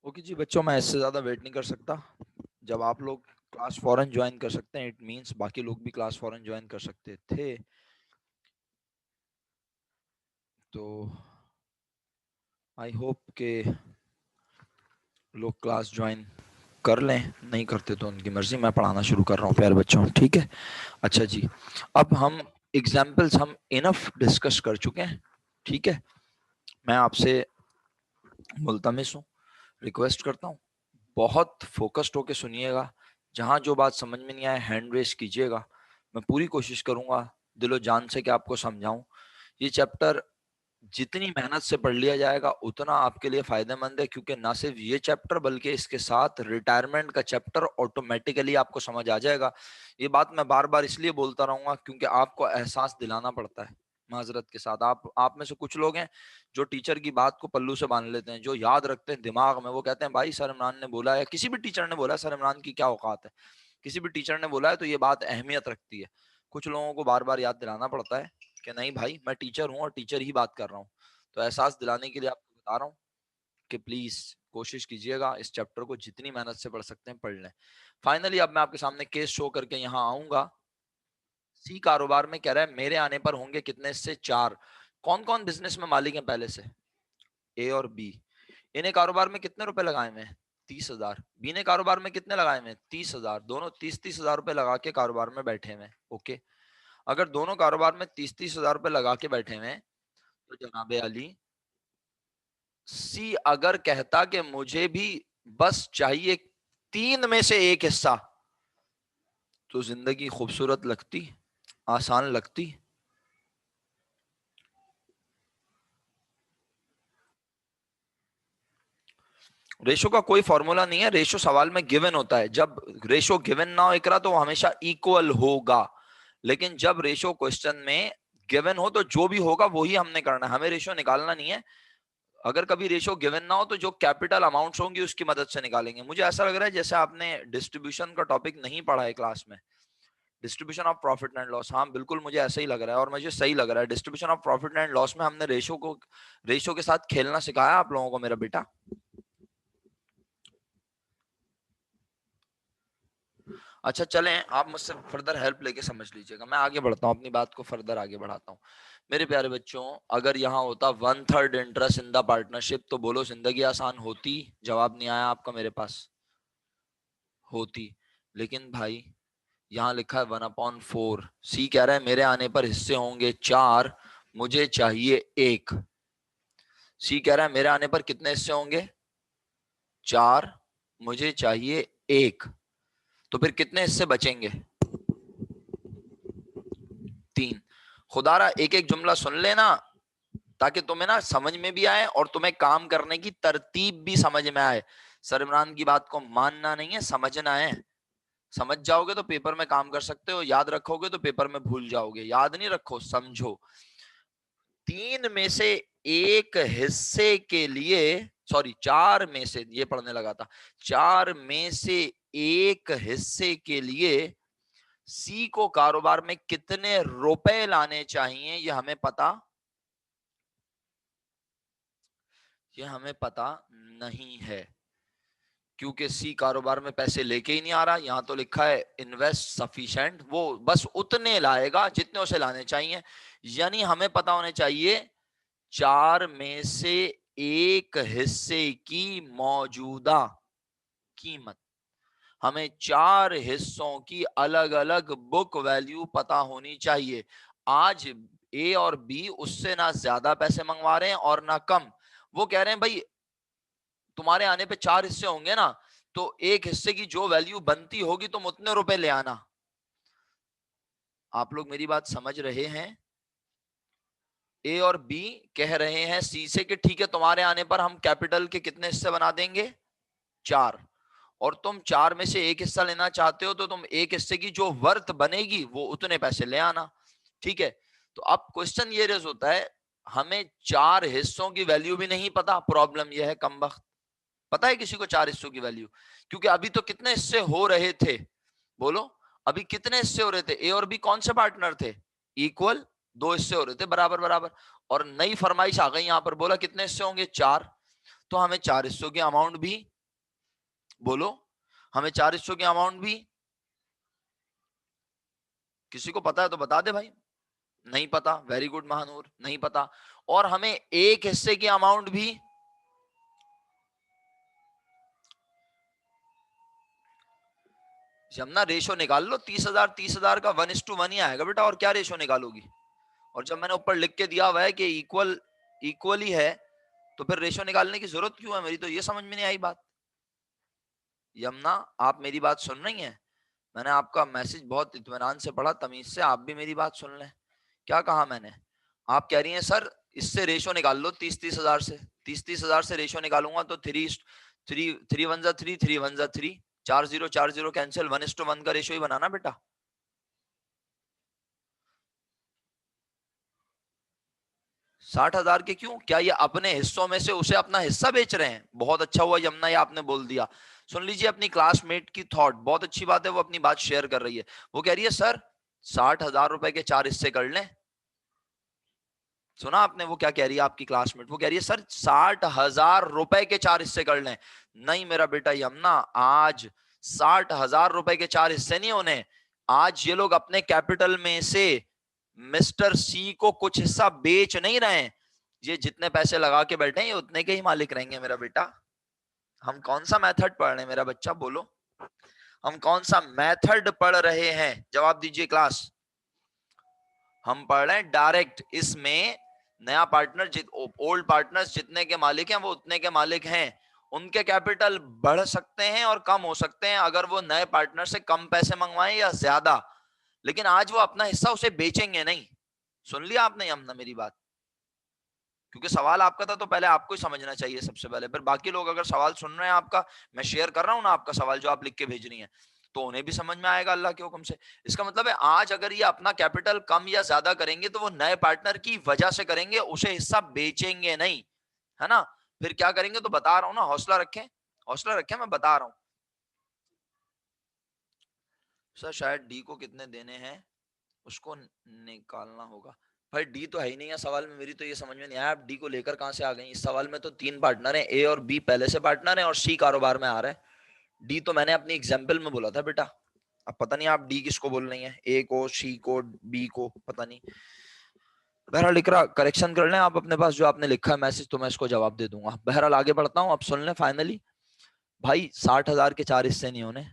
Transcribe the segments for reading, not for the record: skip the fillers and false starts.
Okay जी बच्चों, मैं इससे ज़्यादा वेट नहीं कर सकता। जब आप लोग क्लास फॉरन ज्वाइन कर सकते हैं, इट मींस बाकी लोग भी क्लास फॉरन ज्वाइन कर सकते थे। तो आई होप के लोग क्लास ज्वाइन कर लें, नहीं करते तो उनकी मर्जी। मैं पढ़ाना शुरू कर रहा हूँ प्यारे बच्चों, ठीक है। अच्छा जी, अब हम एग्जाम्पल्स हम इनफ डिस्कस कर चुके हैं, ठीक है। मैं आपसे मुल्तमिस हूँ, रिक्वेस्ट करता हूँ, बहुत फोकस्ड होके सुनिएगा। जहां जो बात समझ में नहीं आए हैंड रेस कीजिएगा। मैं पूरी कोशिश करूंगा दिलो जान से कि आपको समझाऊं। ये चैप्टर जितनी मेहनत से पढ़ लिया जाएगा उतना आपके लिए फायदेमंद है, क्योंकि ना सिर्फ ये चैप्टर बल्कि इसके साथ रिटायरमेंट का चैप्टर ऑटोमेटिकली आपको समझ आ जाएगा। ये बात मैं बार बार इसलिए बोलता रहूंगा क्योंकि आपको एहसास दिलाना पड़ता है। माजरत के साथ आप में से कुछ लोग हैं जो टीचर की बात को पल्लू से बांध लेते हैं, जो याद रखते हैं दिमाग में। वो कहते हैं भाई सर इमरान ने बोला है, किसी भी टीचर ने बोला है, सर इमरान की क्या औकात है। किसी भी टीचर ने बोला है तो ये बात अहमियत रखती है। कुछ लोगों को बार बार याद दिलाना पड़ता है कि नहीं भाई मैं टीचर हूँ और टीचर ही बात कर रहा हूँ। तो एहसास दिलाने के लिए आपको बता रहा हूँ कि प्लीज कोशिश कीजिएगा इस चैप्टर को जितनी मेहनत से पढ़ सकते हैं पढ़ लें। फाइनली अब मैं आपके सामने केस शो करके यहाँ आऊंगा। सी कारोबार में कह रहा है मेरे आने पर होंगे कितने से चार। कौन कौन बिजनेस में मालिक हैं पहले से? ए और बी। इन्हें कारोबार में कितने रुपए लगाए हुए हैं? 30,000। बी ने कारोबार में कितने लगाए हुए हैं? 30,000। दोनों 30-30 हजार रुपए लगा के कारोबार में बैठे हुए हैं। ओके, अगर दोनों कारोबार में 30-30 हजार रुपए लगा के बैठे हुए हैं तो जनाबे अली सी अगर कहता कि मुझे भी बस चाहिए 3 में से एक हिस्सा, तो जिंदगी खूबसूरत लगती, आसान लगती। रेशो का कोई फॉर्मूला नहीं है, रेशो सवाल में गिवन होता है। जब रेशो गिवन ना हो इकरा तो वो हमेशा इक्वल होगा। लेकिन जब रेशो क्वेश्चन में गिवन हो तो जो भी होगा वही हमने करना है, हमें रेशो निकालना नहीं है। अगर कभी रेशो गिवन ना हो तो जो कैपिटल अमाउंट्स होंगी उसकी मदद से निकालेंगे। मुझे ऐसा लग रहा है जैसे आपने डिस्ट्रीब्यूशन का टॉपिक नहीं पढ़ा है क्लास में। Distribution of profit and loss, हाँ बिल्कुल मुझे ऐसा ही लग रहा है और मुझे सही लग रहा है। Distribution of profit and loss में हमने रेशो के साथ खेलना सिखाया आप लोगों को मेरा बेटा। अच्छा चलें, आप मुझसे फर्दर हेल्प लेके समझ लीजिएगा। मैं आगे बढ़ता हूँ, अपनी बात को फर्दर आगे बढ़ाता हूँ। मेरे प्यारे बच्चों, अगर यहाँ होता 1/3 इंटरेस्ट इन द पार्टनरशिप तो बोलो जिंदगी आसान होती? जवाब नहीं आया आपका मेरे पास। होती। लेकिन भाई यहाँ लिखा है 1/4। सी कह रहा है मेरे आने पर हिस्से होंगे 4, मुझे चाहिए 1। सी कह रहा है मेरे आने पर कितने हिस्से होंगे? 4, मुझे चाहिए 1। तो फिर कितने हिस्से बचेंगे? 3। खुदारा एक एक जुमला सुन लेना ताकि तुम्हें ना समझ में भी आए और तुम्हें काम करने की तरतीब भी समझ में आए। सर इमरान की बात को मानना नहीं है, समझना है। समझ जाओगे तो पेपर में काम कर सकते हो, याद रखोगे तो पेपर में भूल जाओगे। याद नहीं रखो, समझो। 3 में से एक हिस्से के लिए, सॉरी 4 में से, ये पढ़ने लगा था। 4 में से एक हिस्से के लिए सी को कारोबार में कितने रुपए लाने चाहिए ये हमें पता नहीं है, क्योंकि सी कारोबार में पैसे लेके ही नहीं आ रहा। यहां तो लिखा है इन्वेस्ट सफिशिएंट, वो बस उतने लाएगा जितने उसे लाने चाहिए। यानी हमें पता होने चाहिए 4 में से एक हिस्से की मौजूदा कीमत। हमें 4 हिस्सों की अलग अलग बुक वैल्यू पता होनी चाहिए। आज ए और बी उससे ना ज्यादा पैसे मंगवा रहे हैं और ना कम। वो कह रहे हैं भाई तुम्हारे आने पे 4 हिस्से होंगे ना, तो एक हिस्से की जो वैल्यू बनती होगी तुम उतने रुपए ले आना। आप लोग मेरी बात समझ रहे हैं? ए और बी कह रहे हैं सी से कि ठीक है तुम्हारे आने पर हम कैपिटल के कितने हिस्से बना देंगे? 4। और तुम 4 में से एक हिस्सा लेना चाहते हो तो तुम एक हिस्से की जो वर्थ बनेगी वो उतने पैसे ले आना। ठीक है। तो अब क्वेश्चन ये रेज होता है, हमें 4 हिस्सों की वैल्यू भी नहीं पता। प्रॉब्लम यह है कमबख्त, पता है किसी को 4 हिस्सों की वैल्यू? क्योंकि अभी तो कितने हिस्से हो रहे थे? बोलो, अभी कितने हिस्से हो रहे थे? ए और बी कौन से पार्टनर थे? इक्वल। 2 हिस्से हो रहे थे बराबर बराबर। और नई फरमाइश आ गई यहां पर, बोला कितने हिस्से होंगे? 4। तो हमें 4 हिस्सों की अमाउंट भी, बोलो, हमें 4 हिस्सों की अमाउंट भी, किसी को पता है तो बता दे भाई। नहीं पता, वेरी गुड महानूर, नहीं पता। और हमें एक हिस्से की अमाउंट भी, जमुना रेशो निकाल लो, 30,000 का 1:1 ही आएगा बेटा, और क्या रेशो निकालोगी। और जब मैंने ऊपर लिख के दिया हुआ है कि इक्वल ही है, तो फिर रेशो निकालने की जरूरत क्यों है, मेरी तो ये समझ में नहीं आई बात। यमुना, आप मेरी बात सुन रही हैं? मैंने आपका मैसेज बहुत इत्मीनान से पढ़ा, तमीज से आप भी मेरी बात सुन लें। क्या कहा मैंने? आप कह रही हैं सर इससे रेशो निकाल लो 30,000 से, 30,000 से रेशो निकालूंगा तो 3 3 1 जा 3, 4 0 कैंसिल, 1:1 का रेशो ही बनाना बेटा। 60,000 के क्यों? क्या ये अपने हिस्सों में से उसे अपना हिस्सा बेच रहे हैं? बहुत अच्छा हुआ यमुना ये आपने बोल दिया। सुन लीजिए अपनी क्लासमेट की थॉट, बहुत अच्छी बात है, वो अपनी बात शेयर कर रही है। वो कह रही है सर 60,000 रुपए के 4 हिस्से कर लें। सुना आपने वो क्या कह रही है आपकी क्लासमेट? वो कह रही है सर 60,000 रुपए के 4 हिस्से कर लें। नहीं मेरा बेटा यमुना, आज 60,000 रुपए के 4 हिस्से नहीं होने। आज ये लोग अपने कैपिटल में से मिस्टर सी को कुछ हिस्सा बेच नहीं रहे हैं। ये जितने पैसे लगा के बैठे हैं ये उतने के ही मालिक रहेंगे मेरा बेटा। हम कौन सा मेथड पढ़ रहे हैं मेरा बच्चा, बोलो, हम कौन सा मेथड पढ़ रहे हैं? जवाब दीजिए क्लास। हम पढ़ रहे हैं डायरेक्ट। इसमें नया पार्टनर ओल्ड पार्टनर्स जितने के मालिक हैं वो उतने के मालिक हैं। उनके कैपिटल बढ़ सकते हैं और कम हो सकते हैं अगर वो नए पार्टनर से कम पैसे मंगवाएं या ज्यादा, लेकिन आज वो अपना हिस्सा उसे बेचेंगे नहीं। सुन लिया आपने यमुना मेरी बात? क्योंकि सवाल आपका था तो पहले आपको ही समझना चाहिए सबसे पहले, फिर बाकी लोग अगर सवाल सुन रहे हैं आपका, मैं शेयर कर रहा हूं ना आपका सवाल जो आप लिख के भेज रही हैं, तो उन्हें भी समझ में आएगा अल्लाह के हुक्म से। इसका मतलब है आज अगर ये अपना कैपिटल कम या ज्यादा करेंगे तो वो नए पार्टनर की वजह से करेंगे, उसे हिस्सा बेचेंगे नहीं, है ना। फिर क्या करेंगे तो बता रहा हूं ना, हौसला रखें, हौसला रखें, मैं बता रहा हूं। सर शायद डी को कितने देने हैं उसको निकालना होगा। भाई डी तो है ही नहीं है सवाल में, मेरी तो ये समझ में नहीं आया आप डी को लेकर कहां से आ गई। इस सवाल में तो 3 पार्टनर हैं, ए और बी पहले से पार्टनर हैं और सी कारोबार में आ रहा है। डी तो मैंने अपनी एग्जाम्पल में बोला था बेटा। अब पता नहीं आप डी किसको बोल रही हैं, ए को, सी को, बी को, पता नहीं। बहरहाल लिख रहा, करेक्शन कर लें आप अपने पास जो आपने लिखा है मैसेज, तो मैं इसको जवाब दे दूंगा। बहरहाल आगे बढ़ता हूं, अब सुन लें फाइनली। भाई 60,000 के 4 हिस्से नहीं होने,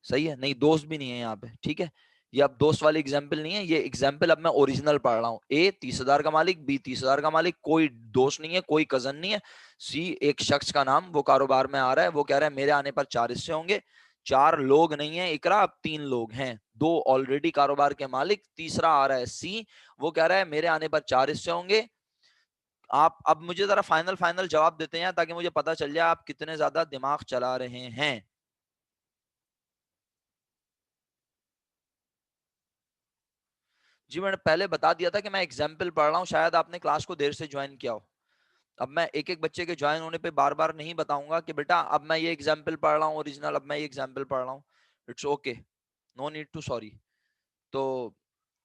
सही है, नहीं दोस्त भी नहीं है यहाँ पे, ठीक है। ये अब दोस्त वाली एग्जाम्पल नहीं है, ये एग्जाम्पल अब मैं ओरिजिनल पढ़ रहा हूँ। ए 30,000 का मालिक, बी 30,000 का मालिक, कोई दोस्त नहीं है, कोई कजन नहीं है। सी एक शख्स का नाम, वो कारोबार में आ रहा है, वो कह रहा है मेरे आने पर 4 हिस्से होंगे। 4 लोग नहीं है इकरा, अब 3 लोग हैं, 2 ऑलरेडी कारोबार के मालिक, तीसरा आ रहा है सी, वो कह रहा है मेरे आने पर 4 हिस्से होंगे। आप अब मुझे जरा फाइनल फाइनल जवाब देते हैं ताकि मुझे पता चल जाए आप कितने ज्यादा दिमाग चला रहे हैं। जी मैंने पहले बता दिया था कि मैं एग्जाम्पल पढ़ रहा हूँ, शायद आपने क्लास को देर से ज्वाइन किया हो। अब मैं एक एक बच्चे के ज्वाइन होने पे बार बार नहीं बताऊंगा कि बेटा अब मैं ये एग्जाम्पल पढ़ रहा हूँ ओरिजिनल, अब मैं ये एग्जाम्पल पढ़ रहा हूँ। It's okay, no need to sorry. तो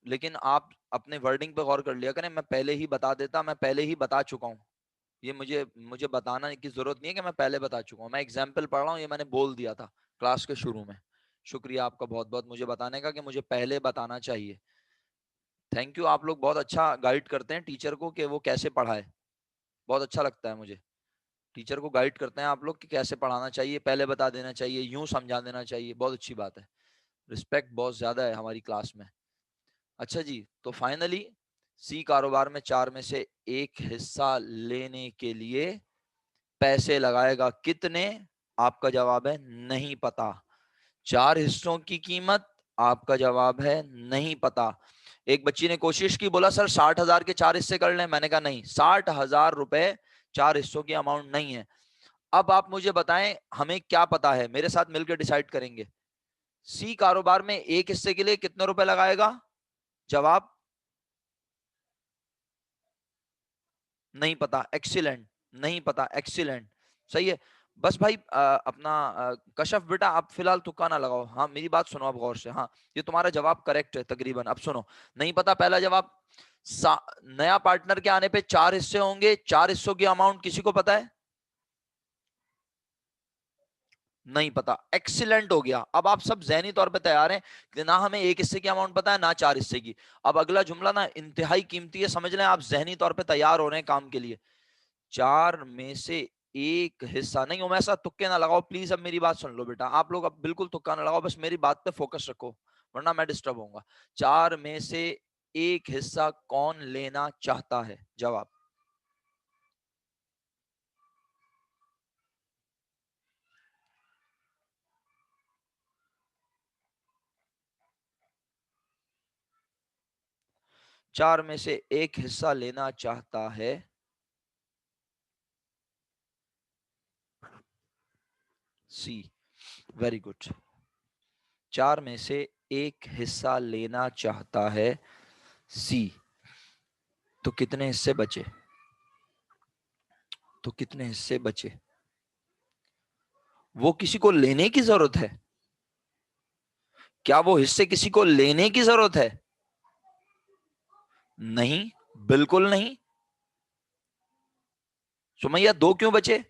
लेकिन आप अपने वर्डिंग पे गौर कर लिया करें, मैं पहले ही बता देता, मैं पहले ही बता चुका हूँ। ये मुझे मुझे बताना की जरूरत नहीं है कि मैं पहले बता चुका हूँ, मैं एग्जाम्पल पढ़ रहा हूँ, ये मैंने बोल दिया था क्लास के शुरू में। शुक्रिया आपका बहुत बहुत मुझे बताने का कि मुझे पहले बताना चाहिए। थैंक यू, आप लोग बहुत अच्छा गाइड करते हैं टीचर को कि वो कैसे पढ़ाए, बहुत अच्छा लगता है मुझे। टीचर को गाइड करते हैं आप लोग कि कैसे पढ़ाना चाहिए, पहले बता देना चाहिए, यूं समझा देना चाहिए, बहुत अच्छी बात है। रिस्पेक्ट बहुत ज्यादा है हमारी क्लास में। अच्छा जी, तो फाइनली सी कारोबार में 4 में से एक हिस्सा लेने के लिए पैसे लगाएगा कितने? आपका जवाब है नहीं पता। 4 हिस्सों की कीमत, आपका जवाब है नहीं पता। एक बच्ची ने कोशिश की, बोला सर 60,000 के 4 हिस्से कर लें, मैंने कहा नहीं, 60,000 रुपए 4 हिस्सों की अमाउंट नहीं है। अब आप मुझे बताएं हमें क्या पता है, मेरे साथ मिलकर डिसाइड करेंगे। सी कारोबार में एक हिस्से के लिए कितने रुपए लगाएगा? जवाब नहीं पता, एक्सीलेंट, नहीं पता, एक्सीलेंट, सही है। बस भाई अपना कशफ बेटा आप फिलहाल तुक्का ना लगाओ, हाँ मेरी बात सुनो आप गौर से, हाँ ये तुम्हारा जवाब करेक्ट है तकरीबन। अब सुनो, नहीं पता पहला जवाब। नया पार्टनर के आने पे 4 हिस्से होंगे, 4 हिस्सों की अमाउंट किसी को पता है? नहीं पता। एक्सीलेंट हो गया। अब आप सब ज़हनी तौर पे तैयार हैं कि ना हमें एक हिस्से की अमाउंट पता है ना 4 हिस्से की। अब अगला जुमला ना इंतहाई कीमती है, समझ लें आप ज़हनी तौर पे तैयार हो रहे हैं काम के लिए। 4 में से एक हिस्सा नहीं, हो ऐसा तुक्के ना लगाओ प्लीज। अब मेरी बात सुन लो बेटा, आप लोग अब बिल्कुल तुक्का ना लगाओ, बस मेरी बात पे फोकस रखो वरना मैं डिस्टर्ब होऊंगा। 4 में से एक हिस्सा कौन लेना चाहता है? जवाब। 4 में से एक हिस्सा लेना चाहता है सी। Very good. 4 में से एक हिस्सा लेना चाहता है सी। तो कितने हिस्से बचे? तो कितने हिस्से बचे? वो किसी को लेने की जरूरत है? क्या वो हिस्से किसी को लेने की जरूरत है? नहीं, बिल्कुल नहीं। सुमैया दो क्यों बचे?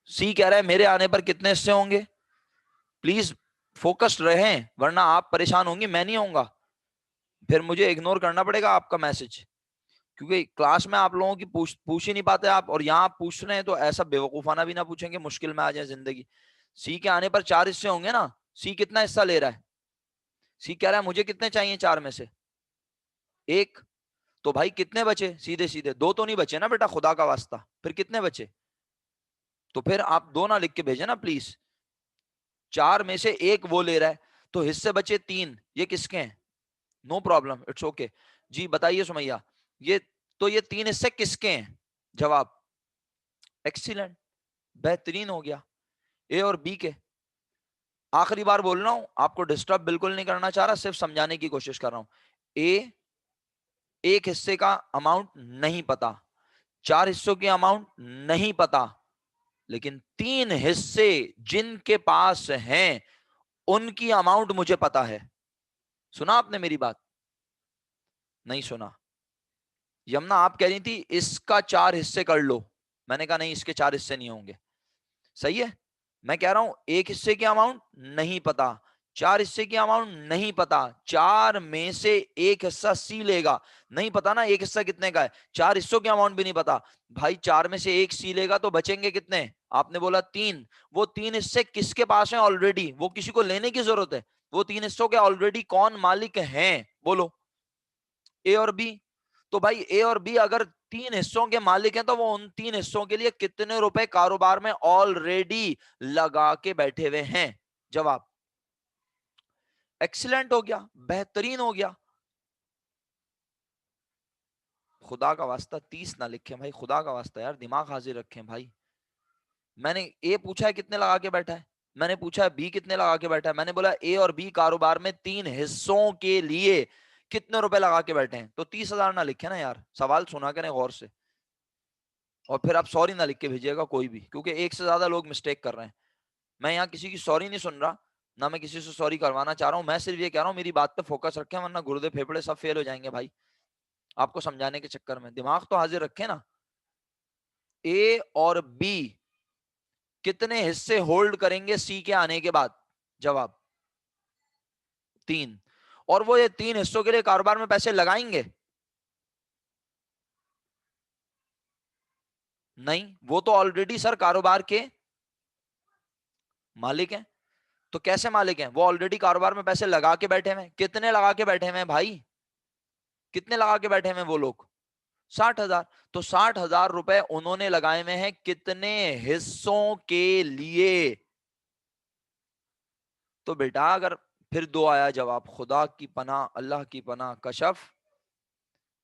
सी कह रहा है मेरे आने पर कितने हिस्से होंगे? प्लीज फोकस्ड रहें वरना आप परेशान होंगी, मैं नहीं होऊंगा। फिर मुझे इग्नोर करना पड़ेगा आपका मैसेज, क्योंकि क्लास में आप लोगों की पूछ ही नहीं पाते आप, और यहाँ आप पूछ रहे हैं तो ऐसा बेवकूफाना भी ना पूछेंगे मुश्किल में आ जाए जिंदगी। सी के आने पर 4 हिस्से होंगे ना। सी कितना हिस्सा ले रहा है? सी कह रहा है मुझे कितने चाहिए 4 में से एक। तो भाई कितने बचे? सीधे सीधे दो तो नहीं बचे ना बेटा, खुदा का वास्ता, फिर कितने बचे? तो फिर आप दो ना लिख के भेजे ना प्लीज। 4 में से एक वो ले रहा है, तो हिस्से बचे 3। ये किसके हैं? No problem, it's okay. जी बताइए सुमैया, ये तो ये 3 हिस्से किसके हैं? जवाब। एक्सीलेंट, बेहतरीन हो गया। ए और बी के। आखिरी बार बोल रहा हूं, आपको डिस्टर्ब बिल्कुल नहीं करना चाह रहा, सिर्फ समझाने की कोशिश कर रहा हूं। ए एक हिस्से का अमाउंट नहीं पता, 4 हिस्सों की अमाउंट नहीं पता, लेकिन 3 हिस्से जिनके पास हैं उनकी अमाउंट मुझे पता है। सुना आपने मेरी बात? नहीं सुना। यमुना आप कह रही थी इसका 4 हिस्से कर लो, मैंने कहा नहीं इसके 4 हिस्से नहीं होंगे। सही है। मैं कह रहा हूं एक हिस्से की अमाउंट नहीं पता, 4 हिस्से की अमाउंट नहीं पता, 4 में से एक हिस्सा सी लेगा। नहीं पता ना एक हिस्सा कितने का है, 4 हिस्सों की अमाउंट भी नहीं पता। भाई 4 में से एक सी लेगा तो बचेंगे कितने? आपने बोला 3। वो 3 हिस्से किसके पास हैं ऑलरेडी? वो किसी को लेने की जरूरत है? वो 3 हिस्सों के ऑलरेडी कौन मालिक हैं? बोलो। ए और बी। तो भाई ए और बी अगर 3 हिस्सों के मालिक हैं तो वो उन 3 हिस्सों के लिए कितने रुपए कारोबार में ऑलरेडी लगा के बैठे हुए हैं? जवाब। एक्सीलेंट हो गया, बेहतरीन हो गया। खुदा का वास्ता 30 ना लिखें भाई, खुदा का वास्ता यार दिमाग हाजिर रखें भाई। मैंने ए पूछा है कितने लगा के बैठा है, मैंने पूछा है बी कितने लगा के बैठा है, मैंने बोला ए और बी कारोबार में 3 हिस्सों के लिए कितने रुपए लगा के बैठे हैं, तो 30,000 ना लिखे ना यार, सवाल सुना करें गौर से। और फिर आप सॉरी ना लिख के भेजिएगा कोई भी, क्योंकि एक से ज्यादा लोग मिस्टेक कर रहे हैं। मैं यहाँ किसी की सॉरी नहीं सुन रहा, ना मैं किसी से सॉरी करवाना चाह रहा हूँ, मैं सिर्फ ये कह रहा हूँ मेरी बात पे फोकस रखें वरना गुर्दे फेफड़े सब फेल हो जाएंगे भाई, आपको समझाने के चक्कर में। दिमाग तो हाजिर रखें ना। ए और बी कितने हिस्से होल्ड करेंगे सी के आने के बाद? जवाब। 3। और वो ये 3 हिस्सों के लिए कारोबार में पैसे लगाएंगे? नहीं, वो तो ऑलरेडी सर कारोबार के मालिक हैं। तो कैसे मालिक हैं? वो ऑलरेडी कारोबार में पैसे लगा के बैठे हुए हैं। कितने लगा के बैठे हुए हैं भाई? कितने लगा के बैठे हुए हैं वो लोग? 60,000। तो 60,000 रुपए उन्होंने लगाए हुए हैं कितने हिस्सों के लिए? तो बेटा अगर फिर दो आया जवाब, खुदा की पनाह, अल्लाह की पनाह, कशफ।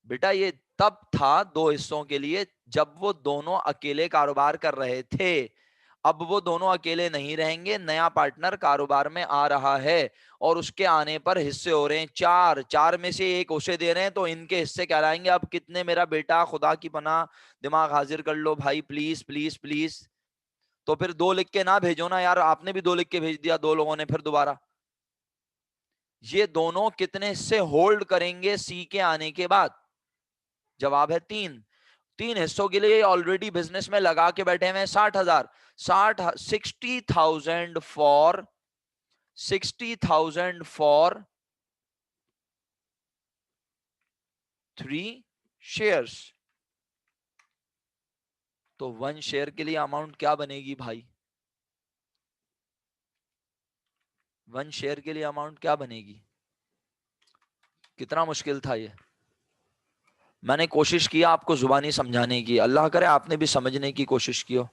बेटा ये तब था दो हिस्सों के लिए जब वो दोनों अकेले कारोबार कर रहे थे। अब वो दोनों अकेले नहीं रहेंगे, नया पार्टनर कारोबार में आ रहा है और उसके आने पर हिस्से हो रहे हैं 4। 4 में से एक उसे दे रहे हैं तो इनके हिस्से कहलाएंगे अब कितने मेरा बेटा? खुदा की पनाह, दिमाग हाजिर कर लो भाई, प्लीज प्लीज प्लीज। तो फिर दो लिख के ना भेजो ना यार, आपने भी दो लिख के भेज दिया दो लोगों ने फिर दोबारा। ये दोनों कितने हिस्से होल्ड करेंगे सी के आने के बाद? जवाब है 3। 3 हिस्सों के लिए ऑलरेडी बिजनेस में लगा के बैठे हुए 60,000, 60,000 फॉर 60,000 फॉर 3 शेयर्स। तो 1 शेयर के लिए अमाउंट क्या बनेगी भाई? 1 शेयर के लिए अमाउंट क्या बनेगी? कितना मुश्किल था ये। मैंने कोशिश किया आपको जुबानी समझाने की, अल्लाह करे आपने भी समझने की कोशिश की हो।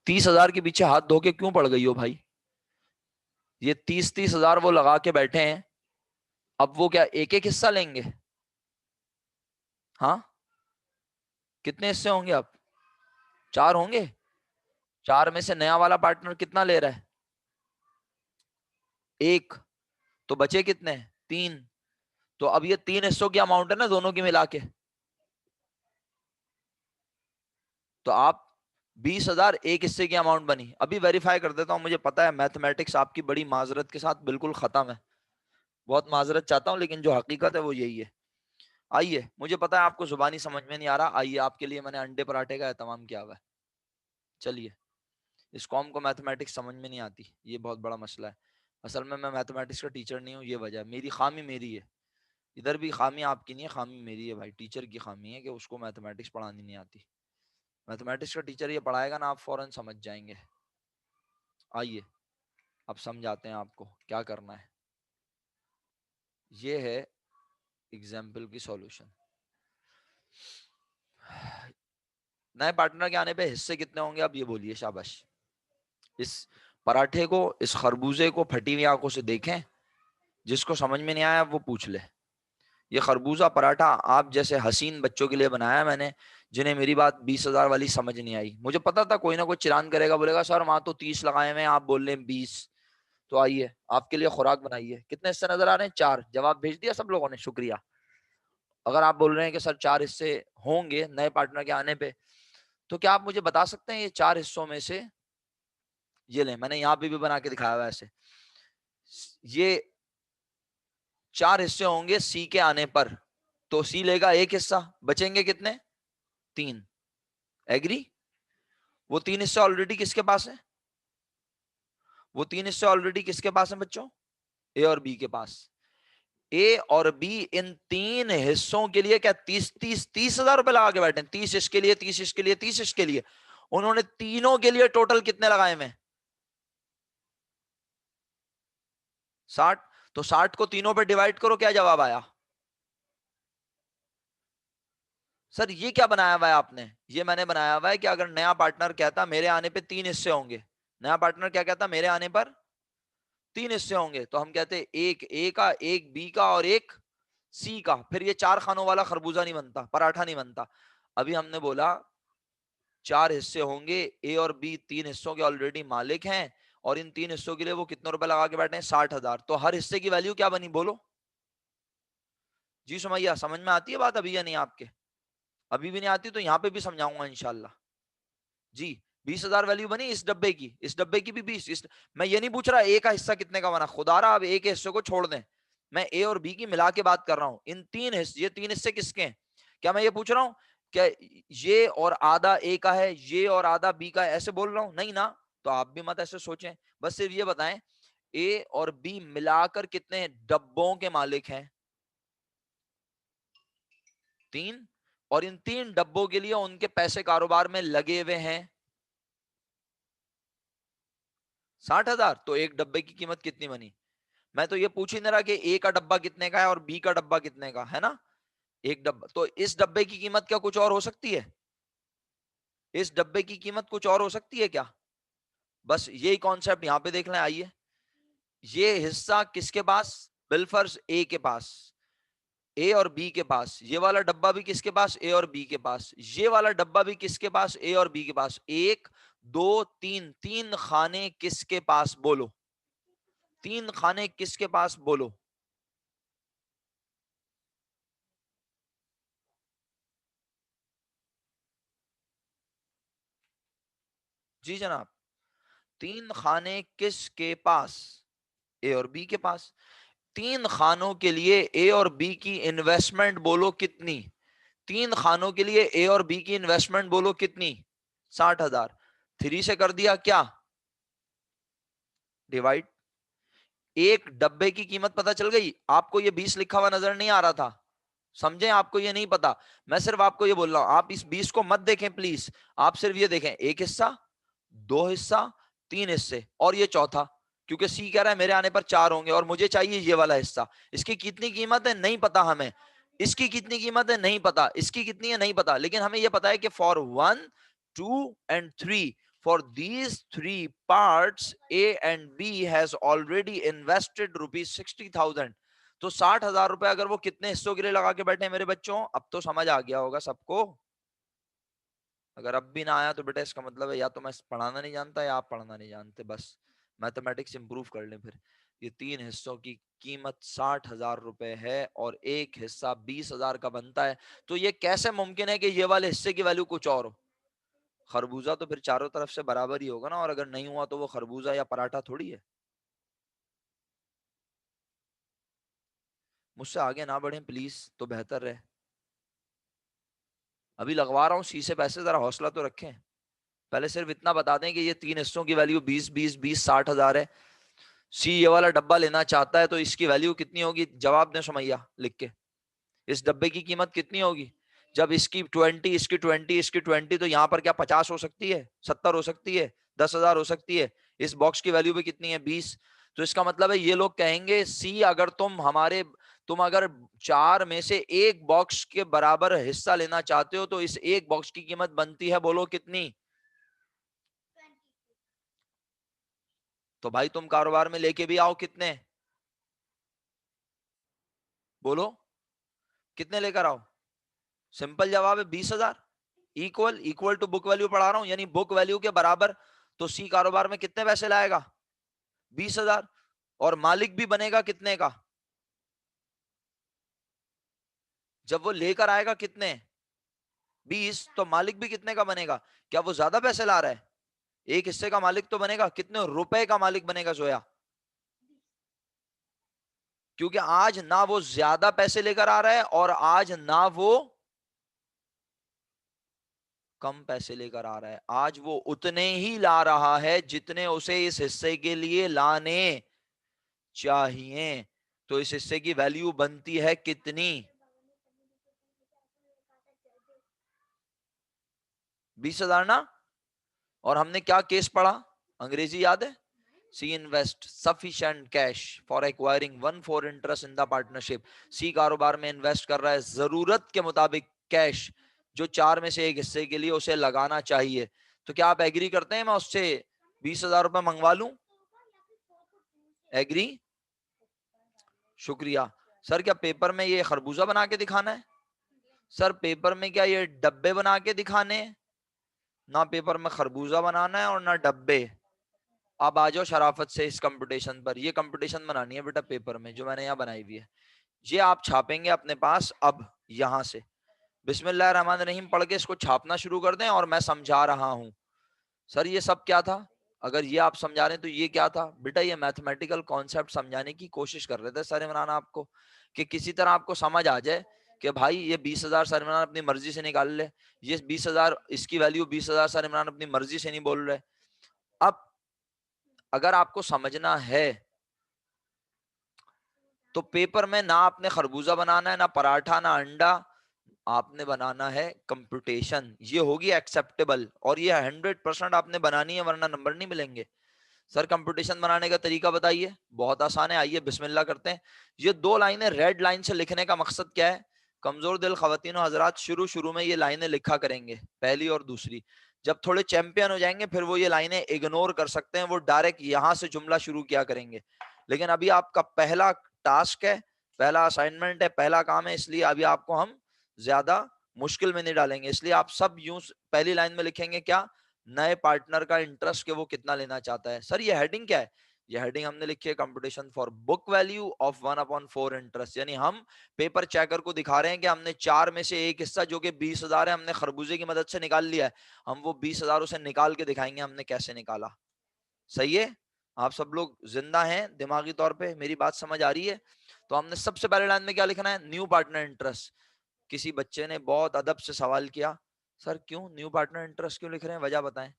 30,000 के पीछे हाथ धो के क्यों पड़ गई हो भाई? ये 30,000 वो लगा के बैठे हैं, अब वो क्या एक एक हिस्सा लेंगे? हाँ, कितने हिस्से होंगे अब? 4 होंगे। 4 में से नया वाला पार्टनर कितना ले रहा है? 1। तो बचे कितने? 3। तो अब ये 3 हिस्सों की अमाउंट है ना दोनों की मिला के। तो आप 20,000 एक हिस्से की अमाउंट बनी। अभी वेरीफाई कर देता हूं, मुझे पता है मैथमेटिक्स आपकी बड़ी माजरत के साथ बिल्कुल खत्म है, बहुत माजरत चाहता हूं, लेकिन जो हकीकत है वो यही है। आइए, मुझे पता है आपको जुबानी समझ में नहीं आ रहा, आइए आपके लिए मैंने अंडे पराठे का एहतमाम किया हुआ है। चलिए, इस कौम को मैथमेटिक्स समझ में नहीं आती, ये बहुत बड़ा मसला है। असल में मैं मैथमेटिक्स का टीचर नहीं हूँ, ये वजह है। मेरी खामी मेरी है, इधर भी खामी आपकी नहीं है, खामी मेरी है भाई। टीचर की खामी है कि उसको मैथमेटिक्स पढ़ानी नहीं आती। मैथमेटिक्स का टीचर ये पढ़ाएगा ना, आप फौरन समझ जाएंगे। आइए अब समझाते हैं आपको क्या करना है। ये है एग्जाम्पल की सॉल्यूशन। नए पार्टनर के आने पे हिस्से कितने होंगे आप ये बोलिए, शाबाश। इस पराठे को, इस खरबूजे को फटी हुई आंखों से देखें, जिसको समझ में नहीं आया वो पूछ ले। ये खरबूजा पराठा आप जैसे हसीन बच्चों के लिए बनाया मैंने, जिन्हें मेरी बात 20,000 वाली समझ नहीं आई। मुझे पता था कोई ना कोई चिरान करेगा, बोलेगा सर वहां तो 30 लगाए हुए हैं, आप बोल रहे हैं 20। तो आइए आपके लिए खुराक बनाइए। कितने हिस्से नजर आ रहे हैं? 4। जवाब भेज दिया सब लोगों ने, शुक्रिया। अगर आप बोल रहे हैं कि सर 4 हिस्से होंगे नए पार्टनर के आने पे, तो क्या आप मुझे बता सकते हैं ये 4 हिस्सों में से, ये लें मैंने यहाँ पे भी बना के दिखाया हुआ है ऐसे, ये 4 हिस्से होंगे सी के आने पर, तो सी लेगा 1 हिस्सा, बचेंगे कितने? 3। एग्री? वो 3 हिस्से ऑलरेडी किसके पास है? वो 3 हिस्से ऑलरेडी किसके पास है बच्चों? ए और बी के पास। ए और बी इन 3 हिस्सों के लिए क्या 30,000 रुपए लगा के बैठे हैं? 30 इसके लिए, 30 इसके लिए, 30 इसके लिए। उन्होंने तीनों के लिए टोटल कितने लगाए में? 60। तो 60 को तीनों पे डिवाइड करो, क्या जवाब आया? सर ये क्या बनाया हुआ है आपने? ये मैंने बनाया हुआ है कि अगर नया पार्टनर कहता मेरे आने पे 3 हिस्से होंगे, नया पार्टनर क्या कहता मेरे आने पर 3 हिस्से होंगे, तो हम कहते एक ए का, एक बी का और एक सी का, फिर ये 4 खानों वाला खरबूजा नहीं बनता, पराठा नहीं बनता। अभी हमने बोला 4 हिस्से होंगे, ए और बी 3 हिस्सों के ऑलरेडी मालिक हैं, और इन 3 हिस्सों के लिए वो कितने रुपए लगा के बैठे हैं? 60,000। तो हर हिस्से की वैल्यू क्या बनी बोलो जी। सुमैया समझ में आती है बात अभी या नहीं आपके? अभी भी नहीं आती तो यहाँ पे भी समझाऊंगा इंशाल्लाह जी। 20,000 वैल्यू बनी इस डब्बे की, इस डब्बे की भी 20। मैं ये नहीं पूछ रहा ए का हिस्सा कितने का बना, खुदा रहा अब ए के हिस्से को छोड़ दें, मैं ए और बी की मिला के बात कर रहा हूं। इन 3 हिस्से, ये 3 हिस्से किसके हैं? क्या मैं ये पूछ रहा हूं क्या ये और आधा ए का है, ये और आधा बी का है, ऐसे बोल रहा हूं? नहीं ना। तो आप भी मत ऐसे सोचें, बस सिर्फ ये बताएं ए और बी मिलाकर कितने डब्बों के मालिक हैं? 3। और इन 3 डब्बों के लिए उनके पैसे कारोबार में लगे हुए हैं 60,000। तो एक डब्बे की कीमत कितनी बनी? मैं तो ये पूछ ही नहीं रहा कि ए का डब्बा कितने का है और बी का डब्बा कितने का है ना। एक डब्बा, तो इस डब्बे की कीमत क्या कुछ और हो सकती है? इस डब्बे की कीमत कुछ और हो सकती है क्या? बस यही कॉन्सेप्ट यहां पे देख लें। आइए, ये हिस्सा किसके पास? बिलफर्ज ए के पास, ए और बी के पास। ये वाला डब्बा भी किसके पास? ए और बी के पास। ये वाला डब्बा भी किसके पास? ए और बी के पास। 1 2 3, 3 खाने किसके पास बोलो? 3 खाने किसके पास बोलो? जी जनाब, 3 खाने किसके पास? ए और बी के पास। 3 खानों के लिए ए और बी की इन्वेस्टमेंट बोलो कितनी? 3 खानों के लिए ए और बी की इन्वेस्टमेंट बोलो कितनी? 60,000। 3 से कर दिया क्या? डिवाइड। एक डब्बे की कीमत पता चल गई आपको। ये 20 लिखा हुआ नजर नहीं आ रहा था, समझे? आपको ये नहीं पता, मैं सिर्फ आपको ये बोल रहा हूं। आप इस 20 को मत देखें प्लीज, आप सिर्फ ये देखें, एक हिस्सा, दो हिस्सा, तीन हिस्से और ये चौथा। क्योंकि सी कह रहा है मेरे आने पर 4 होंगे और मुझे चाहिए ये वाला हिस्सा। इसकी कितनी कीमत है नहीं पता हमें, इसकी कितनी कीमत है नहीं पता, इसकी कितनी है नहीं पता, लेकिन हमें यह पता है कि for 1, 2 and 3, for these three parts A and B has already invested rupees 60,000। तो 60,000 रुपए अगर वो कितने हिस्सों के लिए लगा के बैठे हैं मेरे बच्चों, अब तो समझ आ गया होगा सबको। अगर अब भी ना आया तो बेटा इसका मतलब है या तो मैं पढ़ाना नहीं जानता या आप पढ़ना नहीं जानते, बस मैथमेटिक्स इंप्रूव कर लें फिर। ये 3 हिस्सों की कीमत 60,000 रुपए है और एक हिस्सा 20,000 का बनता है। तो ये कैसे मुमकिन है कि ये वाले हिस्से की वैल्यू कुछ और हो? खरबूजा तो फिर चारों तरफ से बराबर ही होगा ना, और अगर नहीं हुआ तो वो खरबूजा या पराठा थोड़ी है। मुझसे आगे ना बढ़े प्लीज तो बेहतर रहे। अभी लगवा रहा हूँ सी से पैसे, जरा हौसला तो रखें। पहले सिर्फ इतना बता दें कि ये 3 हिस्सों की वैल्यू 20 20 20 60,000 है। सी ये वाला डब्बा लेना चाहता है तो इसकी वैल्यू कितनी होगी? जवाब दें सुमैया लिख के। इस डब्बे की कीमत कितनी होगी? जब इसकी 20, इसकी 20, इसकी 20, तो यहाँ पर क्या 50 हो सकती है, 70 हो सकती है, 10,000 हो सकती है। इस बॉक्स की वैल्यू भी कितनी है? 20। तो इसका मतलब है ये लोग कहेंगे सी अगर तुम अगर 4 में से एक बॉक्स के बराबर हिस्सा लेना चाहते हो तो इस एक बॉक्स की कीमत बनती है, बोलो कितनी? तो भाई तुम कारोबार में लेके भी आओ कितने, बोलो कितने लेकर आओ। सिंपल जवाब है 20,000। Equal equal to book value पढ़ा रहा हूं, यानी बुक वैल्यू के बराबर। तो सी कारोबार में कितने पैसे लाएगा? 20,000। और मालिक भी बनेगा कितने का? जब वो लेकर आएगा कितने? 20, तो मालिक भी कितने का बनेगा? क्या वो ज्यादा पैसे ला रहा है? एक हिस्से का मालिक तो बनेगा, कितने रुपए का मालिक बनेगा जोया? क्योंकि आज ना वो ज्यादा पैसे लेकर आ रहा है और आज ना वो कम पैसे लेकर आ रहा है। आज वो उतने ही ला रहा है जितने उसे इस हिस्से के लिए लाने चाहिए। तो इस हिस्से की वैल्यू बनती है कितनी? 20,000 ना। और हमने क्या केस पढ़ा, अंग्रेजी याद है? C invest sufficient cash for acquiring 1/4 interest in the partnership. C कारोबार में इन्वेस्ट कर रहा है जरूरत के मुताबिक कैश, जो 4 में से एक हिस्से के लिए उसे लगाना चाहिए। तो क्या आप एग्री करते हैं मैं उससे 20,000 रुपए मंगवा लूं? एग्री? शुक्रिया। सर क्या पेपर में ये खरबूजा बना के दिखाना है? सर पेपर में क्या ये डब्बे बना के दिखाने हैं? ना पेपर में खरबूजा बनाना है और ना डब्बे। अब आ जाओ शराफत से इस कंपटीशन पर। ये कंपटीशन बनानी है बेटा पेपर में जो मैंने यहाँ बनाई हुई है। ये आप छापेंगे अपने पास अब यहां से। बिस्मिल्लाह रहमान रहीम पढ़ के इसको छापना शुरू कर दें और मैं समझा रहा हूं। सर ये सब क्या था? अगर ये आप समझा रहे हैं तो ये क्या था बेटा? ये मैथमेटिकल कॉन्सेप्ट समझाने की कोशिश कर रहे थे सर इमरान आपको, कि किसी तरह आपको समझ आ जाए कि भाई ये 20,000 सर इमरान अपनी मर्जी से निकाल ले, ये 20,000 इसकी वैल्यू 20,000 सर इमरान अपनी मर्जी से नहीं बोल रहे। अब अगर आपको समझना है तो पेपर में ना आपने खरबूजा बनाना है, ना पराठा, ना अंडा, आपने बनाना है कंप्यूटेशन। ये होगी एक्सेप्टेबल और ये 100% आपने बनानी है वरना नंबर नहीं मिलेंगे। सर कंप्यूटेशन बनाने का तरीका बताइए। बहुत आसान है, आइए बिस्मिल्लाह करते हैं। ये 2 लाइनें रेड लाइन से लिखने का मकसद क्या है? कमजोर दिल खवातीन और हजरात शुरू शुरू में ये लाइनें लिखा करेंगे, पहली और दूसरी। जब थोड़े चैंपियन हो जाएंगे फिर वो ये लाइनें इग्नोर कर सकते हैं, वो डायरेक्ट यहां से जुमला शुरू किया करेंगे। लेकिन अभी आपका पहला टास्क है, पहला असाइनमेंट है, पहला काम है, इसलिए अभी आपको हम ज्यादा मुश्किल में नहीं डालेंगे। इसलिए आप सब यूं पहली लाइन में लिखेंगे क्या? नए पार्टनर का इंटरेस्ट के वो कितना लेना चाहता है। सर ये हेडिंग क्या है? ये हेडिंग हमने लिखी है competition for book value of 1/4 interest. यानी हम पेपर चेकर को दिखा रहे हैं कि हमने 4 में से एक हिस्सा जो कि 20,000 है हमने खरबूजे की मदद से निकाल लिया है। हम वो 20,000 उसे निकाल के दिखाएंगे हमने कैसे निकाला। सही है? आप सब लोग जिंदा हैं दिमागी तौर पे, मेरी बात समझ आ रही है? तो हमने सबसे पहले लाइन में क्या लिखना है? न्यू पार्टनर इंटरेस्ट, किसी बच्चे ने बहुत अदब से सवाल किया, सर क्यों न्यू पार्टनर इंटरेस्ट क्यों लिख रहे हैं, वजह बताएं।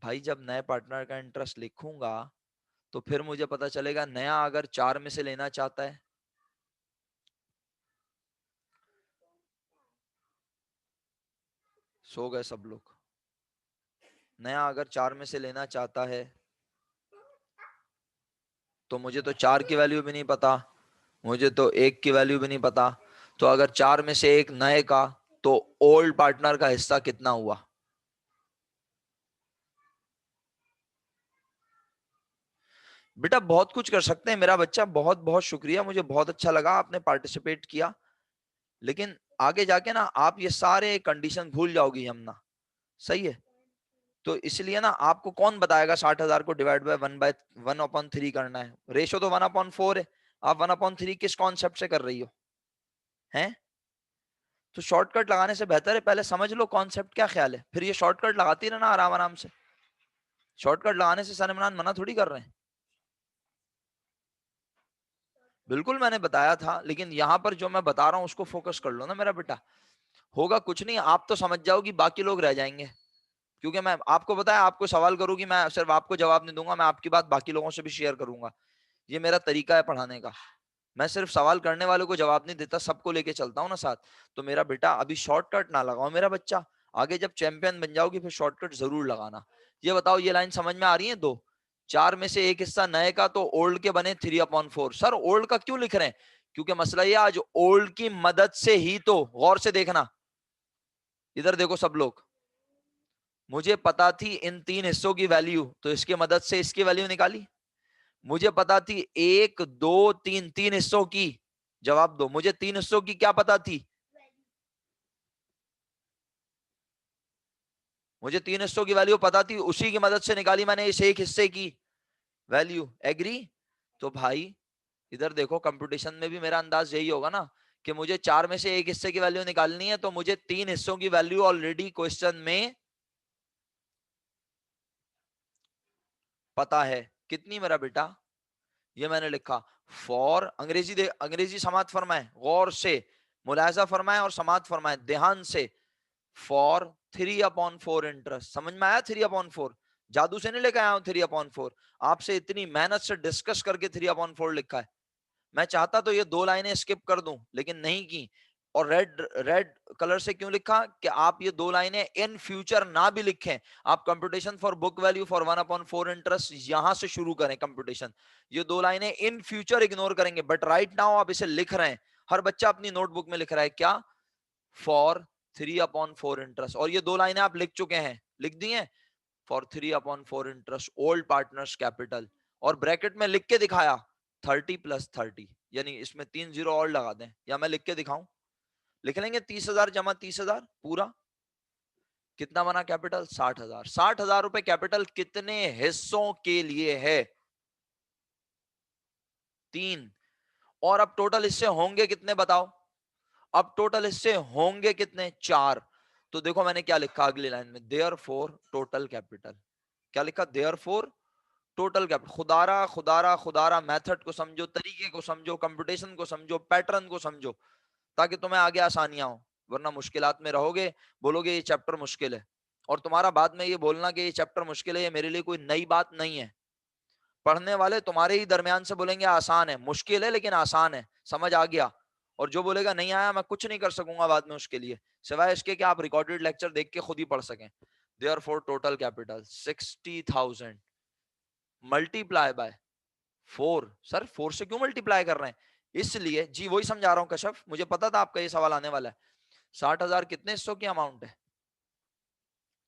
भाई जब नए पार्टनर का इंटरेस्ट लिखूंगा तो फिर मुझे पता चलेगा नया अगर 4 में से लेना चाहता है, सो गए सब लोग, नया अगर 4 में से लेना चाहता है तो मुझे तो 4 की वैल्यू भी नहीं पता, मुझे तो 1 की वैल्यू भी नहीं पता। तो अगर 4 में से एक नए का, तो ओल्ड पार्टनर का हिस्सा कितना हुआ। बेटा बहुत कुछ कर सकते हैं मेरा बच्चा, बहुत बहुत शुक्रिया, मुझे बहुत अच्छा लगा आपने पार्टिसिपेट किया। लेकिन आगे जाके ना आप ये सारे कंडीशन भूल जाओगी यमुना, सही है। तो इसलिए ना आपको कौन बताएगा 60,000 को डिवाइड बाय 1/3 करना है, रेशो तो 1/4 है। आप 1/3 किस कॉन्सेप्ट से कर रही हो हैं। तो शॉर्टकट लगाने से बेहतर है पहले समझ लो कॉन्सेप्ट क्या ख्याल है, फिर ये शॉर्टकट लगाती रहना आराम आराम से। शॉर्टकट लगाने से सनमनान मना थोड़ी कर रहे हैं। बिल्कुल मैंने बताया था, लेकिन यहाँ पर जो मैं बता रहा हूँ उसको फोकस कर लो ना मेरा बेटा। होगा कुछ नहीं, आप तो समझ जाओगी, बाकी लोग रह जाएंगे। क्योंकि मैं आपको बताया, आपको सवाल करूंगी, मैं सिर्फ आपको जवाब नहीं दूंगा, मैं आपकी बात बाकी लोगों से भी शेयर करूंगा। ये मेरा तरीका है पढ़ाने का। मैं सिर्फ सवाल करने वालों को जवाब नहीं देता, सबको लेके चलता हूँ ना साथ। तो मेरा बेटा अभी शॉर्टकट ना लगाओ मेरा बच्चा, आगे जब चैंपियन बन जाओगी फिर शॉर्टकट जरूर लगाना। ये बताओ ये लाइन समझ में आ रही है। दो 4 में से एक हिस्सा नए का, तो ओल्ड के बने 3/4। सर ओल्ड का क्यों लिख रहे हैं, क्योंकि मसला ये आज ओल्ड की मदद से ही, तो गौर से देखना, इधर देखो सब लोग, मुझे पता थी इन 3 हिस्सों की वैल्यू, तो इसकी मदद से इसकी वैल्यू निकाली। मुझे पता थी 1 2 3, 3 हिस्सों की, जवाब दो मुझे 3 हिस्सों की क्या पता थी, मुझे 3 हिस्सों की वैल्यू पता थी, उसी की मदद से निकाली मैंने इस एक हिस्से की वैल्यू। एग्री। तो भाई इधर देखो, कंप्यूटेशन में भी मेरा अंदाज यही होगा ना, कि मुझे 4 में से एक हिस्से की वैल्यू निकालनी है, तो मुझे 3 हिस्सों की वैल्यू ऑलरेडी क्वेश्चन में पता है। कितनी मेरा बेटा, ये मैंने लिखा। फॉर, अंग्रेजी अंग्रेजी समाप्त फरमाए, गौर से मुलायजा फरमाए और समाप्त फरमाए ध्यान से। फॉर 3/4 इंटरेस्ट, समझ में आया। 3/4 जादू से नहीं लेके आया हूं 3/4, आपसे इतनी मेहनत से डिस्कस करके 3/4 लिखा है। मैं चाहता तो ये 2 लाइनें स्किप कर दूं, लेकिन नहीं की। और रेड रेड कलर से क्यों लिखा, कि आप ये 2 लाइनें इन फ्यूचर ना भी लिखें। आप computation for book value for 1/4 interest यहां से शुरू करें कंप्यूटेशन। ये 2 लाइनें इन फ्यूचर इग्नोर करेंगे, बट राइट नाउ आप इसे लिख रहे हैं। हर बच्चा अपनी नोटबुक में लिख रहा है क्या, फॉर 3/4 इंटरेस्ट। और ये 2 लाइनें आप लिख चुके हैं, लिख दी हैं। For 3/4 interest old partners capital, और ब्रैकेट में लिख के दिखाया 30 + 30, यानी इसमें 3 जीरो और लगा दें, या मैं लिख के दिखाऊं। लिख लेंगे 30,000 जमा 30,000 पूरा, कितना बना कैपिटल 60,000। 60,000 रुपए कैपिटल कितने हिस्सों के लिए है, 3। और अब टोटल हिस्से होंगे कितने बताओ, अब टोटल हिस्से होंगे कितने, 4। तो देखो मैंने क्या लिखा अगली लाइन में, देयर फोर टोटल कैपिटल। क्या लिखा, देयर फोर टोटल कैपिटल। खुदारा खुदारा खुदारा मेथड को समझो, तरीके को समझो, कंप्यूटेशन को समझो, पैटर्न को समझो, ताकि तुम्हें आगे आसानियां हो। वरना मुश्किलात में रहोगे, बोलोगे ये चैप्टर मुश्किल है। और तुम्हारा बाद में ये बोलना कि ये चैप्टर मुश्किल है, ये मेरे लिए कोई नई बात नहीं है। पढ़ने वाले तुम्हारे ही दरमियान से बोलेंगे आसान है, मुश्किल है लेकिन आसान है, समझ आ गया। और जो बोलेगा नहीं आया, मैं कुछ नहीं कर सकूंगा बाद में उसके लिए, सिवाय इसके कि आप रिकॉर्डेड लेक्चर देख के खुद ही पढ़ सकें। Therefore total capital 60,000 multiply by 4। Sir 4 से क्यों मल्टीप्लाई कर रहे हैं, इसलिए जी वही समझा रहा हूं कश्यप, मुझे पता था आपका ये सवाल आने वाला है। 60,000 कितने हिस्सों की अमाउंट है,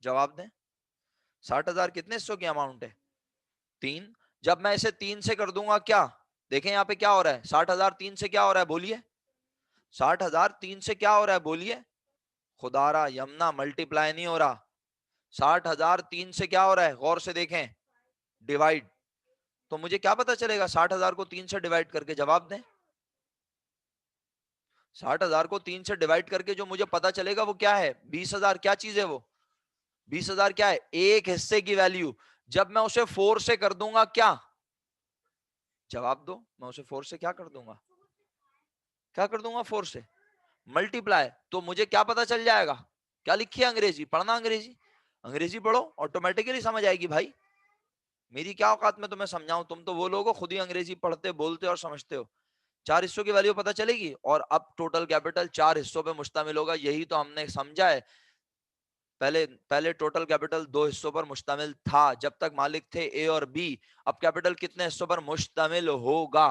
जवाब दें। 60,000 कितने हिस्सों की अमाउंट है, 3। जब मैं इसे 3 से कर दूंगा क्या, देखें यहाँ पे क्या हो रहा है, 60,000 3 से क्या हो रहा है बोलिए, 60,000 3 से क्या हो रहा है बोलिए, खुदारा यमुना मल्टीप्लाई नहीं हो रहा। 60,000 3 से क्या हो रहा है, गौर से देखें, डिवाइड। तो मुझे क्या पता चलेगा 60,000 को 3 से डिवाइड करके, जवाब दें। 60,000 को 3 से डिवाइड करके जो मुझे पता चलेगा वो क्या है, 20,000। क्या चीज है वो, 20,000 क्या है, एक हिस्से की वैल्यू। जब मैं उसे 4 से कर दूंगा क्या, जवाब दो, मैं उसे 4 से क्या कर दूंगा, क्या कर दूंगा 4 से, मल्टीप्लाई, तो मुझे क्या पता चल जाएगा, क्या लिखी है अंग्रेजी, पढ़ना अंग्रेजी, अंग्रेजी पढ़ो, ऑटोमेटिकली समझ आएगी भाई। मेरी क्या औकात में तुम्हें समझाऊं, तुम तो वो लोग हो खुद ही अंग्रेजी पढ़ते बोलते और समझते हो। चार हिस्सों की वैल्यू पता चलेगी, और अब टोटल कैपिटल चार हिस्सों पे मुश्तमिल होगा, यही तो हमने समझा है। पहले पहले टोटल कैपिटल दो हिस्सों पर मुश्तमिल था जब तक मालिक थे ए और बी। अब कैपिटल कितने हिस्सों पर मुश्तमिल होगा?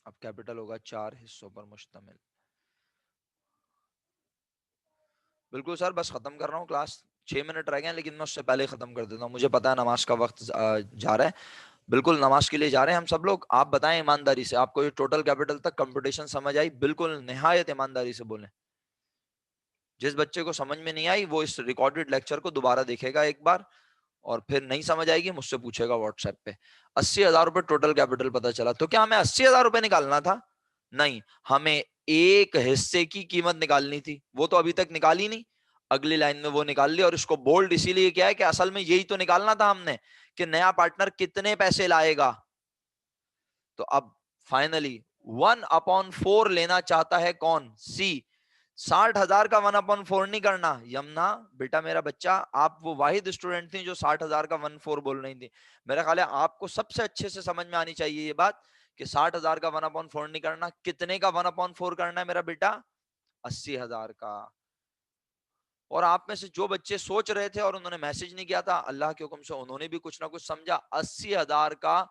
अब कैपिटल होगा चार हिस्सों पर मुश्तमिल। बिल्कुल सर, बस खत्म कर रहा हूँ क्लास, 6 मिनट रह गए हैं, लेकिन मैं उससे पहले खत्म कर देता हूँ, मुझे पता है नमाज का वक्त जा रहा है। बिल्कुल नमाज के लिए जा रहे हैं हम सब लोग। आप बताएं ईमानदारी से, आपको ये टोटल कैपिटल तक कंपटीशन समझ आई? बिल्कुल निहायत ईमानदारी से बोलें। जिस बच्चे को समझ में नहीं आई वो इस रिकॉर्डेड लेक्चर को दोबारा देखेगा एक बार, और फिर नहीं समझ आएगी मुझसे पूछेगा व्हाट्सएप पे। 80,000 रुपए टोटल कैपिटल पता चला, तो क्या हमें 80,000 रुपए निकालना था? नहीं, हमें एक हिस्से की कीमत निकालनी थी, वो तो अभी तक निकाली नहीं। अगली लाइन में वो निकाल ली, और इसको बोल्ड इसीलिए क्या है कि असल में यही तो निकालना था हमने, कि नया पार्टनर कितने पैसे लाएगा। तो अब फाइनली 1/4 लेना चाहता है कौन? सी। 60,000 का 1/4 नहीं करना। यमुना बेटा, मेरा बच्चा, आप वो वाहिद स्टूडेंट थी जो 60,000 का 1/4 बोल रही थी। मेरा ख्याल है आपको सबसे अच्छे से समझ में आनी चाहिए ये बात कि 60,000 का 1/4 नहीं करना। कितने का 1/4 करना है मेरा बेटा? 80,000 का। और आप में से जो बच्चे सोच रहे थे और उन्होंने मैसेज नहीं किया था, अल्लाह के हुक्म से उन्होंने भी कुछ ना कुछ समझा। 80,000 का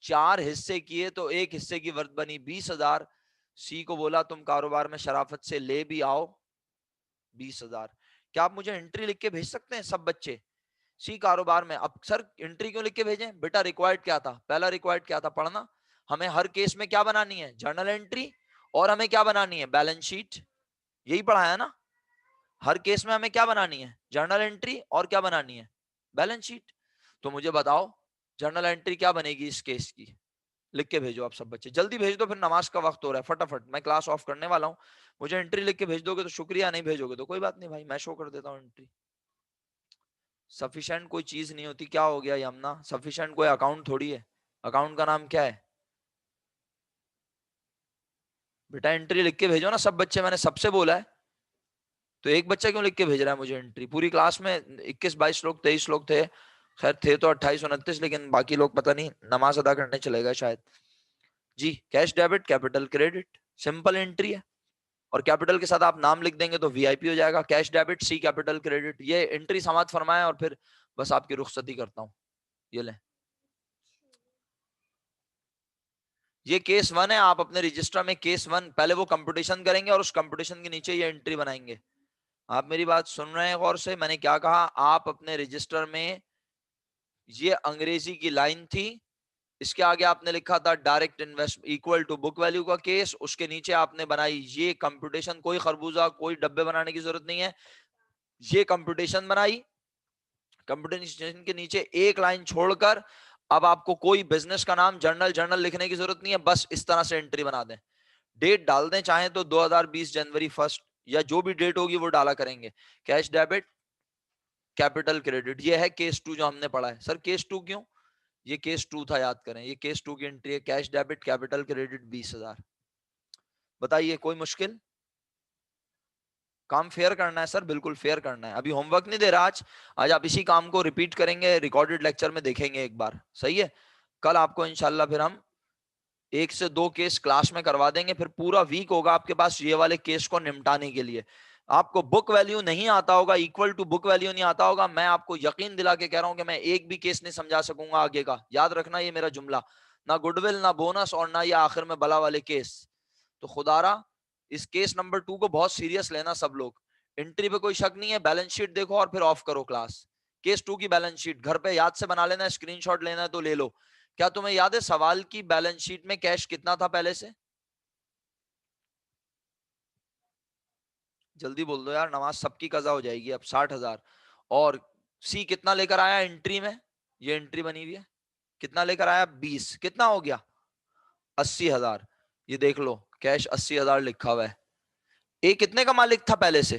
चार हिस्से किए तो एक हिस्से की वर्थ बनी 20,000। सी को बोला तुम कारोबार में शराफत से ले भी आओ 20,000। क्या आप मुझे एंट्री लिख के भेज सकते हैं सब बच्चे? सी कारोबार में। अब सर एंट्री क्यों लिख के भेजें? बेटा रिक्वायर्ड क्या था? पहला रिक्वायर्ड क्या था? पढ़ना। हमें हर केस में क्या बनानी है? Journal entry. और हमें क्या बनानी है? Balance sheet. यही पढ़ा है ना? हर केस में हमें क्या बनानी है? Journal entry. और क्या बनानी है? Balance sheet. तो मुझे बताओ जर्नल एंट्री क्या बनेगी इस केस की? लिख के भेजो आप सब बच्चे, जल्दी भेज दो, फिर नमाज का वक्त हो रहा है, फटाफट मैं क्लास ऑफ करने वाला हूँ। मुझे एंट्री लिख के भेज दोगे तो शुक्रिया, नहीं भेजोगे तो कोई बात नहीं भाई, मैं शो कर देता हूँ एंट्री। सफिशिएंट कोई चीज नहीं होती, क्या हो गया यमुना? सफिशिएंट कोई अकाउंट थोड़ी है। अकाउंट का नाम क्या है बेटा? एंट्री लिख के भेजो ना सब बच्चे, मैंने सबसे बोला है। तो एक बच्चा क्यों लिख के भेज रहा है मुझे एंट्री? पूरी क्लास में 21-22 लोग 23 लोग थे, खैर थे तो 28-29, लेकिन बाकी लोग पता नहीं नमाज अदा करने चले गए शायद। जी, cash debit capital credit, simple entry है। और कैपिटल के साथ आप नाम लिख देंगे तो वीआईपी हो जाएगा। Cash debit C capital credit, ये एंट्री समाप्त फरमाए, और फिर बस आपकी रुखसती करता हूँ। ये लें, ये केस 1 है। आप अपने रजिस्टर में केस 1 पहले वो कंपटीशन करेंगे और उस कंपटीशन के नीचे ये एंट्री बनाएंगे। आप मेरी बात सुन रहे हैं गौर से? मैंने क्या कहा? आप अपने रजिस्टर में, ये अंग्रेजी की लाइन थी, इसके आगे आपने लिखा था direct invest equal to book value का केस, उसके नीचे आपने बनाई ये कंप्यूटेशन। कोई खरबूजा कोई डब्बे बनाने की जरूरत नहीं है, ये कंप्यूटेशन बनाई। कंप्यूटेशन के नीचे एक लाइन छोड़कर अब आपको कोई बिजनेस का नाम जर्नल जर्नल लिखने की जरूरत नहीं है, बस इस तरह से एंट्री बना दें। डेट डाल दें चाहे तो 2020 जनवरी 1 या जो भी डेट होगी वो डाला करेंगे। कैश डेबिट कैपिटल क्रेडिट, ये है केस 2 जो हमने पढ़ा है। सर केस 2 क्यों? ये केस 2 था, याद करें, ये केस 2 की एंट्री है। Cash debit capital credit 20,000। बताइए कोई मुश्किल? काम फेयर करना है सर, बिल्कुल फेयर करना है। अभी होमवर्क नहीं दे रहा आज, आज आप इसी काम को रिपीट करेंगे, रिकॉर्डेड लेक्चर में देखेंगे एक बार, सही है? कल आपको इंशाल्लाह फिर हम 1 से 2 केस क्लास में करवा देंगे, फिर पूरा वीक होगा आपके पास ये वाले केस को निपटाने के लिए। आपको बुक वैल्यू नहीं आता होगा, इक्वल टू बुक वैल्यू नहीं आता होगा, मैं आपको यकीन दिला के कह रहा हूं कि मैं एक भी केस नहीं समझा सकूंगा आगे का। याद रखना ये मेरा जुमला, ना गुडविल ना बोनस और ना ये आखिर में बला वाले केस। तो खुदारा इस केस नंबर 2 को बहुत सीरियस लेना सब लोग। एंट्री पे कोई शक नहीं है, बैलेंस शीट देखो और फिर ऑफ करो क्लास। केस 2 की बैलेंस शीट घर पे याद से बना लेना, स्क्रीनशॉट लेना है तो ले लो। क्या तुम्हें याद है सवाल की बैलेंस शीट में कैश कितना था पहले से? जल्दी बोल दो यार, नमाज सबकी कजा हो जाएगी अब। 60,000। और सी कितना लेकर आया एंट्री में? ये एंट्री बनी हुई है, कितना लेकर आया? 20। कितना हो गया? 80,000। ये देख लो कैश 80,000 लिखा हुआ है। ए कितने का मालिक था पहले से?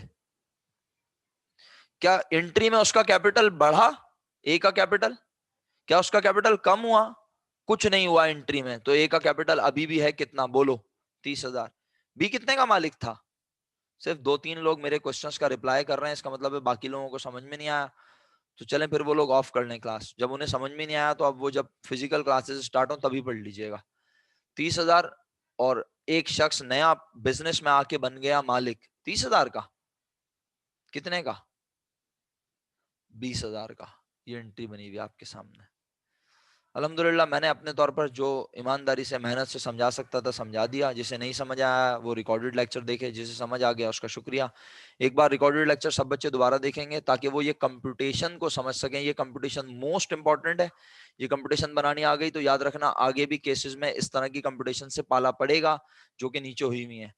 क्या एंट्री में उसका कैपिटल बढ़ा? ए का कैपिटल? क्या उसका कैपिटल कम हुआ? कुछ नहीं हुआ एंट्री में। तो ए का कैपिटल अभी भी है कितना बोलो? 30,000। बी कितने का मालिक था? सिर्फ 2-3 लोग मेरे क्वेश्चंस का रिप्लाई कर रहे हैं, इसका मतलब है बाकी लोगों को समझ में नहीं आया। तो चलें फिर वो लोग ऑफ कर लें क्लास। जब उन्हें समझ में नहीं आया तो अब वो जब फिजिकल क्लासेस स्टार्ट हो तभी पढ़ लीजिएगा। 30,000 और एक शख्स नया बिजनेस में आके बन गया मालिक 30,000 का। कितने का? 20,000 का। ये एंट्री बनी हुई आपके सामने। अल्हम्दुलिल्लाह मैंने अपने तौर पर जो ईमानदारी से मेहनत से समझा सकता था समझा दिया। जिसे नहीं समझ आया वो रिकॉर्डेड लेक्चर देखे, जिसे समझ आ गया उसका शुक्रिया। एक बार रिकॉर्डेड लेक्चर सब बच्चे दोबारा देखेंगे ताकि वो ये कंप्यूटेशन को समझ सकें। ये कंप्यूटेशन मोस्ट इंपॉर्टेंट है। ये कंप्यूटेशन बनानी आ गई तो याद रखना आगे भी केसेस में इस तरह की कंप्यूटेशन से पाला पड़ेगा जो कि नीचे हुई हुई है।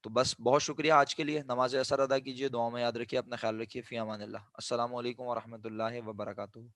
तो बस बहुत शुक्रिया आज के लिए। नमाज असर अदा कीजिए, दुआ में याद रखिए, अपना ख्याल रखिए। फ़ी अमानिल्लाह। अस्सलामु अलैकुम व रहमतुल्लाहि व बरकातुहू।